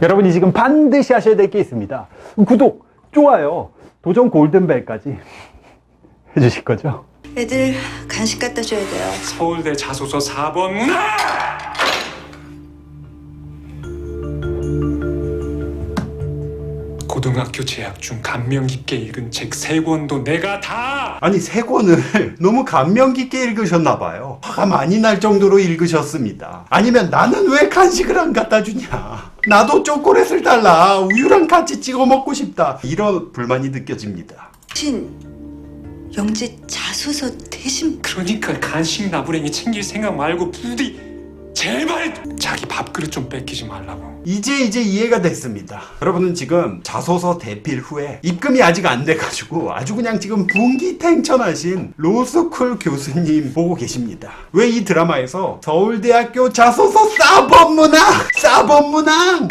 여러분이 지금 반드시 하셔야 될 게 있습니다. 구독, 좋아요, 도전 골든벨까지 해주실 거죠? 애들 간식 갖다 줘야 돼요. 서울대 자소서 4번 문화! 고등학교 재학 중 감명 깊게 읽은 책 3권도 내가 다! 아니 3권을 너무 감명 깊게 읽으셨나봐요. 화가 많이 날 정도로 읽으셨습니다. 아니면 나는 왜 간식을 안 갖다 주냐, 나도 초콜릿을 달라, 우유랑 같이 찍어 먹고 싶다, 이런 불만이 느껴집니다. 대신 영지 자소서 대신 그러니까 간식 나부랭이 챙길 생각 말고 부디 제발 자기 밥그릇 좀 뺏기지 말라고. 이제 이해가 됐습니다. 여러분은 지금 자소서 대필 후에 입금이 아직 안 돼가지고 아주 그냥 지금 분기탱천하신 로스쿨 교수님 보고 계십니다. 왜 이 드라마에서 서울대학교 자소서 싸범문항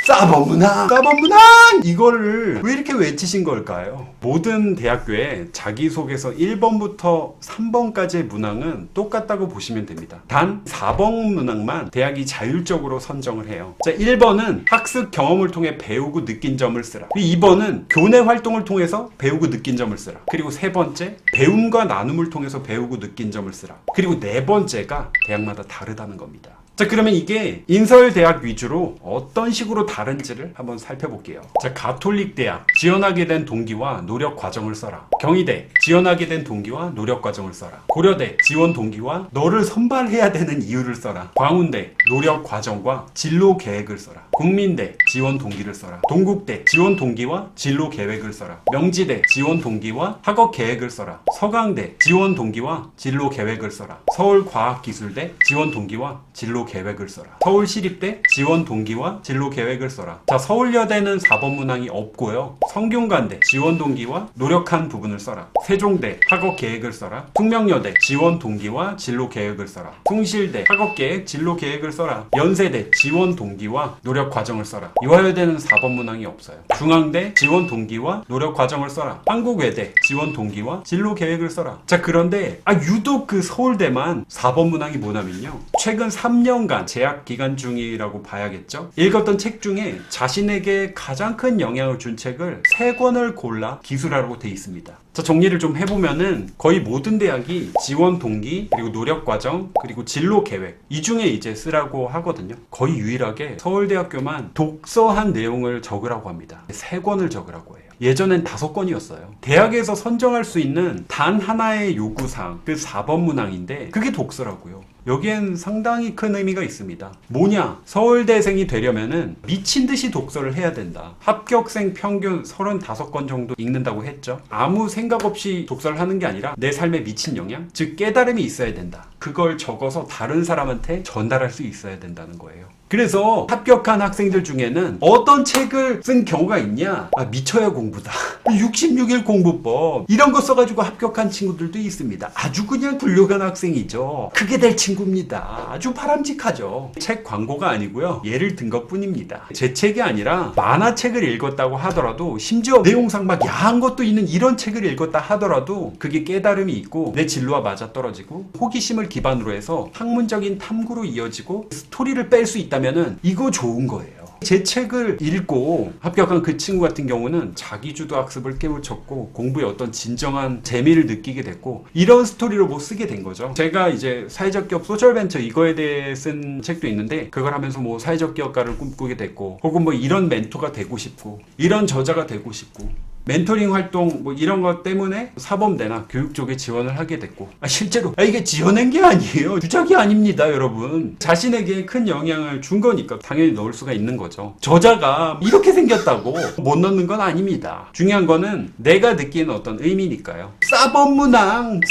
이거를 왜 이렇게 외치신 걸까요? 모든 대학교에 자기소개서 1번부터 3번까지의 문항은 똑같다고 보시면 됩니다. 단 4번 문항만 대학이 자율적으로 선정을 해요. 자, 1번은 학습 경험을 통해 배우고 느낀 점을 쓰라. 2번은 교내 활동을 통해서 배우고 느낀 점을 쓰라. 그리고 3번째, 배움과 나눔을 통해서 배우고 느낀 점을 쓰라. 그리고 4번째가 대학마다 다르다는 겁니다. 자, 그러면 이게 인서울대학 위주로 어떤 식으로 다른지를 한번 살펴볼게요. 자, 가톨릭대학 지원하게 된 동기와 노력 과정을 써라. 경희대 지원하게 된 동기와 노력 과정을 써라. 고려대 지원 동기와 너를 선발해야 되는 이유를 써라. 광운대 노력 과정과 진로 계획을 써라. 국민대 지원 동기를 써라. 동국대 지원 동기와 진로 계획을 써라. 명지대 지원 동기와 학업 계획을 써라. 서강대 지원 동기와 진로 계획을 써라. 서울과학기술대 지원 동기와 진로 계획을 써라. 서울시립대 지원 동기와 진로 계획을 써라. 자, 서울여대는 4번 문항이 없고요. 성균관대 지원 동기와 노력한 부분을 써라. 세종대 학업 계획을 써라. 숙명여대 지원 동기와 진로 계획을 써라. 숭실대 학업 계획 진로 계획을 써라. 연세대 지원 동기와 노력 과정을 써라. 이화여대는 4번 문항이 없어요. 중앙대 지원 동기와 노력 과정을 써라. 한국외대 지원 동기와 진로 계획을 써라. 자, 그런데 유독 그 서울대만 4번 문항이 뭐냐면요, 최근 3년간 재학 기간 중이라고 봐야겠죠. 읽었던 책 중에 자신에게 가장 큰 영향을 준 책을 3권을 골라 기술하라고 돼 있습니다. 자, 정리를 좀 해보면은 거의 모든 대학이 지원 동기, 그리고 노력 과정, 그리고 진로 계획, 이 중에 이제 쓰라고 하거든요. 거의 유일하게 서울대학교만 독서한 내용을 적으라고 합니다. 3권을 적으라고 해요. 예전엔 5권이었어요. 대학에서 선정할 수 있는 단 하나의 요구사항, 그 4번 문항인데 그게 독서라고요. 여기엔 상당히 큰 의미가 있습니다. 뭐냐? 서울대생이 되려면은 미친 듯이 독서를 해야 된다. 합격생 평균 35권 정도 읽는다고 했죠. 아무 생각 없이 독서를 하는 게 아니라 내 삶에 미친 영향, 즉 깨달음이 있어야 된다. 그걸 적어서 다른 사람한테 전달할 수 있어야 된다는 거예요. 그래서 합격한 학생들 중에는 어떤 책을 쓴 경우가 있냐? 미쳐야 공부다. 66일 공부법 이런 거 써가지고 합격한 친구들도 있습니다. 아주 그냥 훌륭한 학생이죠. 그게 될 친구입니다. 아주 바람직하죠. 책 광고가 아니고요, 예를 든 것뿐입니다. 제 책이 아니라 만화책을 읽었다고 하더라도, 심지어 내용상 막 야한 것도 있는 이런 책을 읽었다 하더라도 그게 깨달음이 있고 내 진로와 맞아떨어지고 호기심을 기반으로 해서 학문적인 탐구로 이어지고 스토리를 뺄 수 있다면은 이거 좋은 거예요. 제 책을 읽고 합격한 그 친구 같은 경우는 자기주도 학습을 깨우쳤고 공부에 어떤 진정한 재미를 느끼게 됐고, 이런 스토리로 뭐 쓰게 된 거죠. 제가 이제 사회적 기업 소셜벤처 이거에 대해 쓴 책도 있는데, 그걸 하면서 뭐 사회적 기업가를 꿈꾸게 됐고, 혹은 뭐 이런 멘토가 되고 싶고, 이런 저자가 되고 싶고, 멘토링 활동 뭐 이런 것 때문에 사범대나 교육 쪽에 지원을 하게 됐고, 실제로 이게 지어낸 게 아니에요. 주작이 아닙니다, 여러분. 자신에게 큰 영향을 준 거니까 당연히 넣을 수가 있는 거죠. 저자가 이렇게 생겼다고 못 넣는 건 아닙니다. 중요한 거는 내가 느끼는 어떤 의미니까요. 싸범문항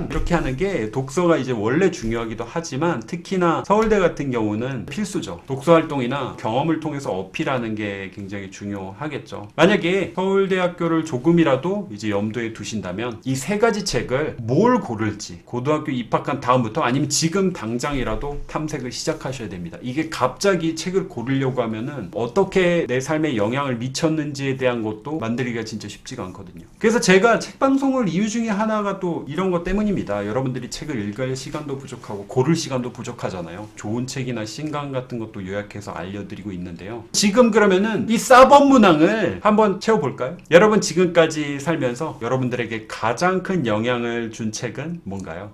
이렇게 하는 게 독서가 이제 원래 중요하기도 하지만, 특히나 서울대 같은 경우는 필수죠. 독서 활동이나 경험을 통해서 어필하는 게 굉장히 중요하겠죠. 만약에 만약에 서울대학교를 조금이라도 이제 염두에 두신다면 이 세 가지 책을 뭘 고를지 고등학교 입학한 다음부터 아니면 지금 당장이라도 탐색을 시작하셔야 됩니다. 이게 갑자기 책을 고르려고 하면은 어떻게 내 삶에 영향을 미쳤는지에 대한 것도 만들기가 진짜 쉽지가 않거든요. 그래서 제가 책 방송을 이유 중에 하나가 또 이런 것 때문입니다. 여러분들이 책을 읽을 시간도 부족하고 고를 시간도 부족하잖아요. 좋은 책이나 신간 같은 것도 요약해서 알려드리고 있는데요. 지금 그러면은 이 4번 문항을 한번 채워볼까요? 여러분 지금까지 살면서 여러분들에게 가장 큰 영향을 준 책은 뭔가요?